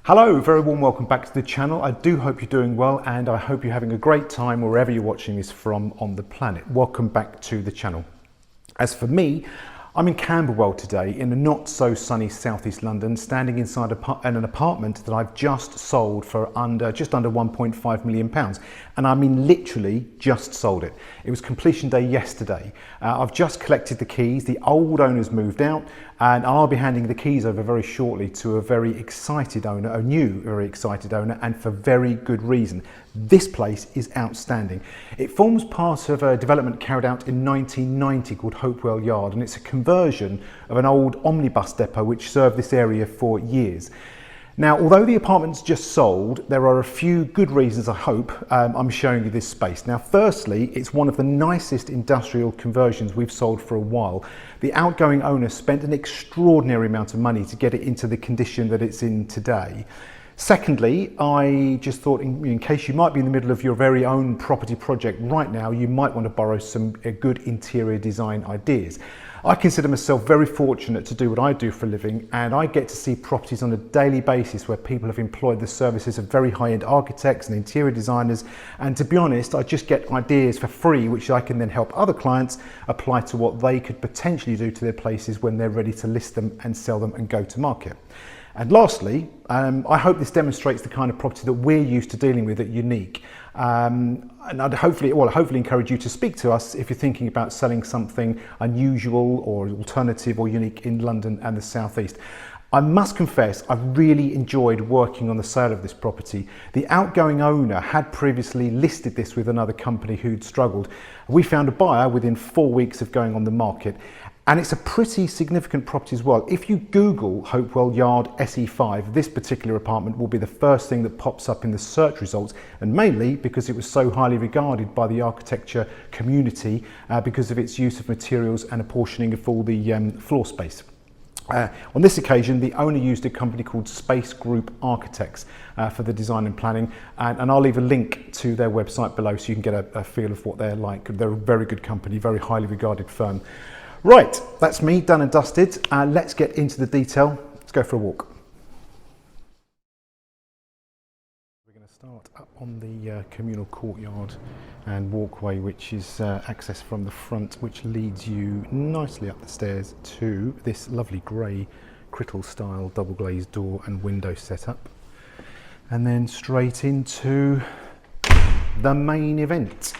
Hello, very warm welcome back to the channel. I do hope you're doing well and I hope you're having a great time wherever you're watching this from on the planet. Welcome back to the channel. As for me, I'm in Camberwell today in a not so sunny southeast London, standing inside an apartment that I've just sold for just under £1.5 million. And I mean literally just sold it. It was completion day yesterday. I've just collected the keys, the old owners moved out, and I'll be handing the keys over very shortly to a very excited owner, a new very excited owner, and for very good reason. This place is outstanding. It forms part of a development carried out in 1990 called Hopewell Yard, and it's a conversion of an old omnibus depot which served this area for years. Now, although the apartment's just sold, there are a few good reasons, I hope, I'm showing you this space. Now, firstly, it's one of the nicest industrial conversions we've sold for a while. The outgoing owner spent an extraordinary amount of money to get it into the condition that it's in today. Secondly, I just thought in case you might be in the middle of your very own property project right now, you might want to borrow some good interior design ideas. I consider myself very fortunate to do what I do for a living, and I get to see properties on a daily basis where people have employed the services of very high-end architects and interior designers, and to be honest, I just get ideas for free which I can then help other clients apply to what they could potentially do to their places when they're ready to list them and sell them and go to market. And lastly, I hope this demonstrates the kind of property that we're used to dealing with at Unique. And I'd hopefully encourage you to speak to us if you're thinking about selling something unusual or alternative or unique in London and the South East. I must confess, I've really enjoyed working on the sale of this property. The outgoing owner had previously listed this with another company who'd struggled. We found a buyer within 4 weeks of going on the market. And it's a pretty significant property as well. If you Google Hopewell Yard SE5, this particular apartment will be the first thing that pops up in the search results, and mainly because it was so highly regarded by the architecture community because of its use of materials and apportioning of all the floor space. On this occasion, the owner used a company called Space Group Architects for the design and planning, and I'll leave a link to their website below so you can get a feel of what they're like. They're a very good company, very highly regarded firm. Right, that's me done and dusted. Let's get into the detail. Let's go for a walk. We're going to start up on the communal courtyard and walkway, which is accessed from the front, which leads you nicely up the stairs to this lovely grey Crittall style double glazed door and window setup, and then straight into the main event.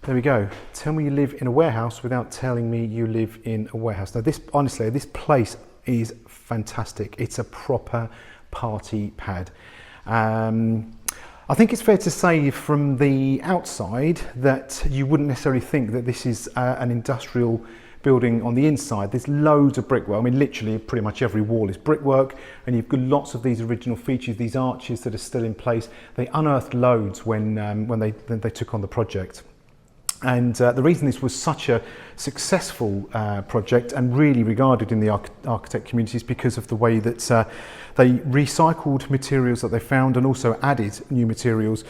There we go. Tell me you live in a warehouse without telling me you live in a warehouse. Now this, honestly, this place is fantastic. It's a proper party pad. I think it's fair to say from the outside that you wouldn't necessarily think that this is an industrial building on the inside. There's loads of brickwork. I mean, literally pretty much every wall is brickwork, and you've got lots of these original features, these arches that are still in place. They unearthed loads when they took on the project. And the reason this was such a successful project and really regarded in the architect community is because of the way that they recycled materials that they found and also added new materials.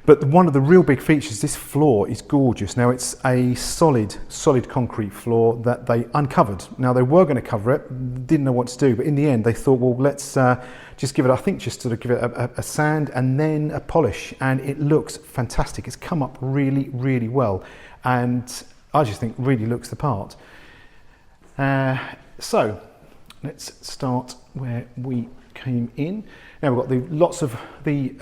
But one of the real big features, this floor is gorgeous. Now it's a solid concrete floor that they uncovered. Now they were going to cover it, didn't know what to do, but in the end they thought, well, let's just give it, I think just sort of give it a sand and then a polish, and it looks fantastic. It's come up really, really well, and I just think really looks the part. So let's start where we came in. Now we've got we've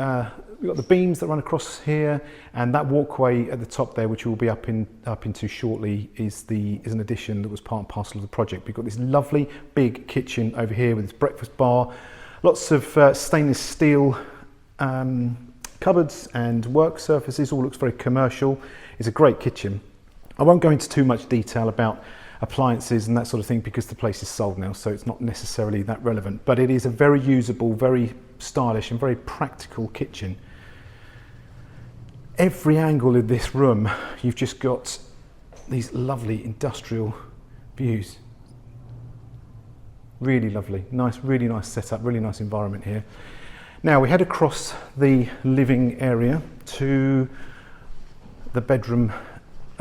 got the beams that run across here, and that walkway at the top there, which we'll be up into shortly, is an addition that was part and parcel of the project. We've got this lovely big kitchen over here with its breakfast bar. Lots of stainless steel cupboards and work surfaces, all looks very commercial. It's a great kitchen. I won't go into too much detail about appliances and that sort of thing because the place is sold now, so it's not necessarily that relevant. But it is a very usable, very stylish and very practical kitchen. Every angle of this room, you've just got these lovely industrial views. Really lovely, nice, really nice setup, really nice environment here. Now we head across the living area to the bedroom,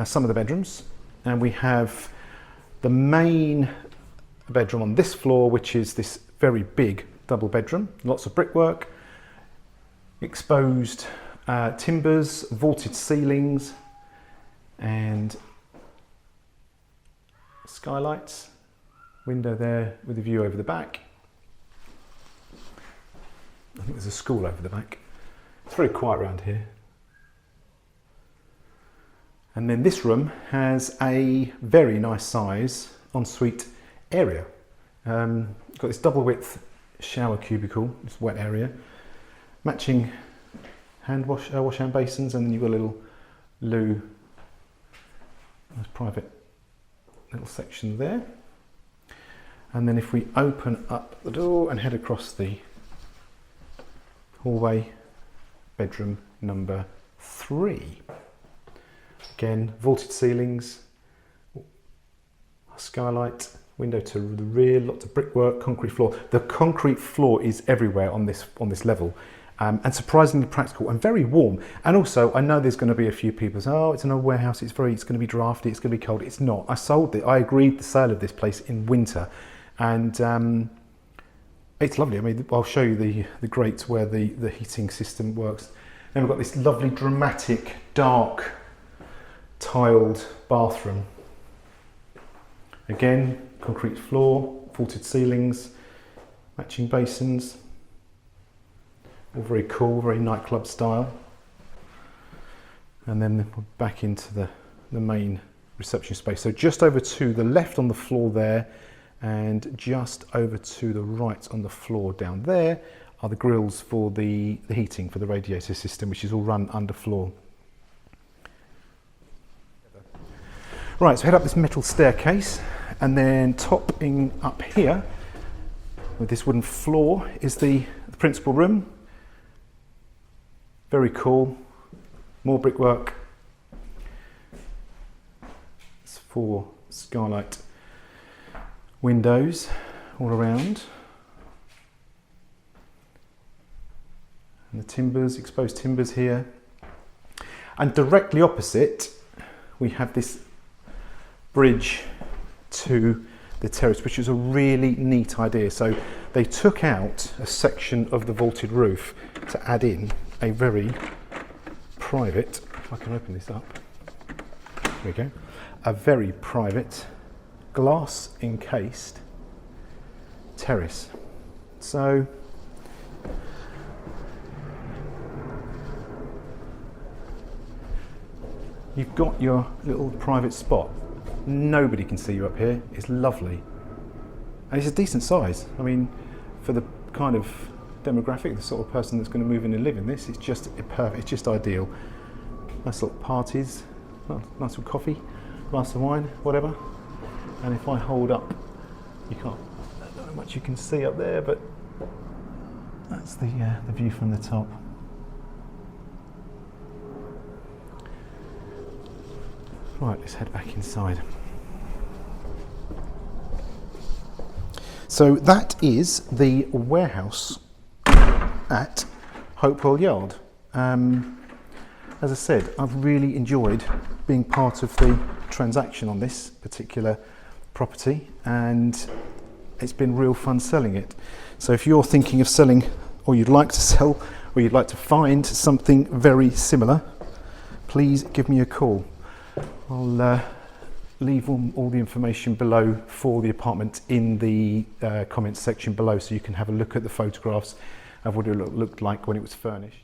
some of the bedrooms, and we have the main bedroom on this floor, which is this very big double bedroom, lots of brickwork, exposed timbers, vaulted ceilings and skylights, window there with a view over the back. I think there's a school over the back. It's very quiet around here. And then this room has a very nice size ensuite area. Got this double width shower cubicle, this wet area, matching wash hand basins, and then you've got a little loo, nice private little section there. And then if we open up the door and head across the hallway, bedroom number 3. Again, vaulted ceilings, skylight, window to the rear, lots of brickwork, concrete floor. The concrete floor is everywhere on this level, and surprisingly practical and very warm. And also, I know there's going to be a few people say, "Oh, it's an old warehouse. It's going to be drafty. It's going to be cold." It's not. I agreed the sale of this place in winter, and it's lovely. I mean, I'll show you the grates where the heating system works. Then we've got this lovely, dramatic, dark, tiled bathroom. Again, concrete floor, vaulted ceilings, matching basins. All very cool, very nightclub style. And then we're back into the main reception space. So just over to the left on the floor there, and just over to the right on the floor down there are the grills for the heating for the radiator system, which is all run underfloor. Right, so head up this metal staircase, and then topping up here with this wooden floor is the principal room. Very cool, more brickwork. It's 4 skylight windows all around. And the timbers, exposed timbers here. And directly opposite, we have this bridge to the terrace, which is a really neat idea. So they took out a section of the vaulted roof to add in a very private, if I can open this up, there we go, a very private glass encased terrace. So you've got your little private spot. Nobody can see you up here. It's lovely. And it's a decent size. I mean, for the kind of demographic, the sort of person that's going to move in and live in this, it's just perfect. It's just ideal. Nice little parties, nice little coffee, glass of wine, whatever. And if I hold up, I don't know how much you can see up there, but that's the view from the top. Right, let's head back inside. So that is the warehouse at Hopewell Yard. As I said, I've really enjoyed being part of the transaction on this particular property, and it's been real fun selling it. So if you're thinking of selling, or you'd like to sell, or you'd like to find something very similar, please give me a call. I'll leave all the information below for the apartment in the comments section below, so you can have a look at the photographs of what it looked like when it was furnished.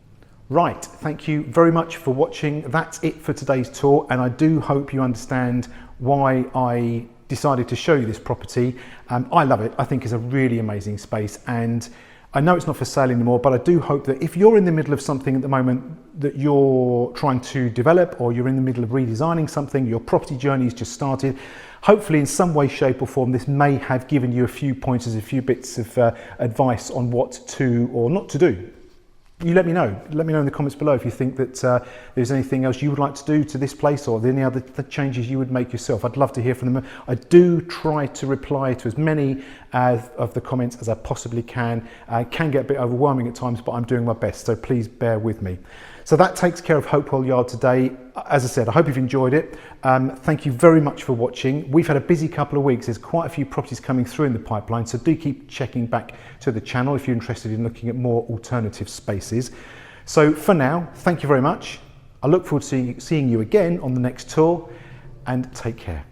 Right, thank you very much for watching. That's it for today's tour, and I do hope you understand why I decided to show you this property. I love it. I think it's a really amazing space, and I know it's not for sale anymore, but I do hope that if you're in the middle of something at the moment that you're trying to develop, or you're in the middle of redesigning something, your property journey has just started, hopefully in some way, shape or form, this may have given you a few pointers, a few bits of advice on what to or not to do. You let me know. Let me know in the comments below if you think that there's anything else you would like to do to this place, or any other changes you would make yourself. I'd love to hear from them. I do try to reply to as many of the comments as I possibly can. It can get a bit overwhelming at times, but I'm doing my best, so please bear with me. So that takes care of Hopewell Yard today. As I said, I hope you've enjoyed it. Thank you very much for watching. We've had a busy couple of weeks. There's quite a few properties coming through in the pipeline, so do keep checking back to the channel if you're interested in looking at more alternative spaces. So for now, thank you very much. I look forward to seeing you again on the next tour, and take care.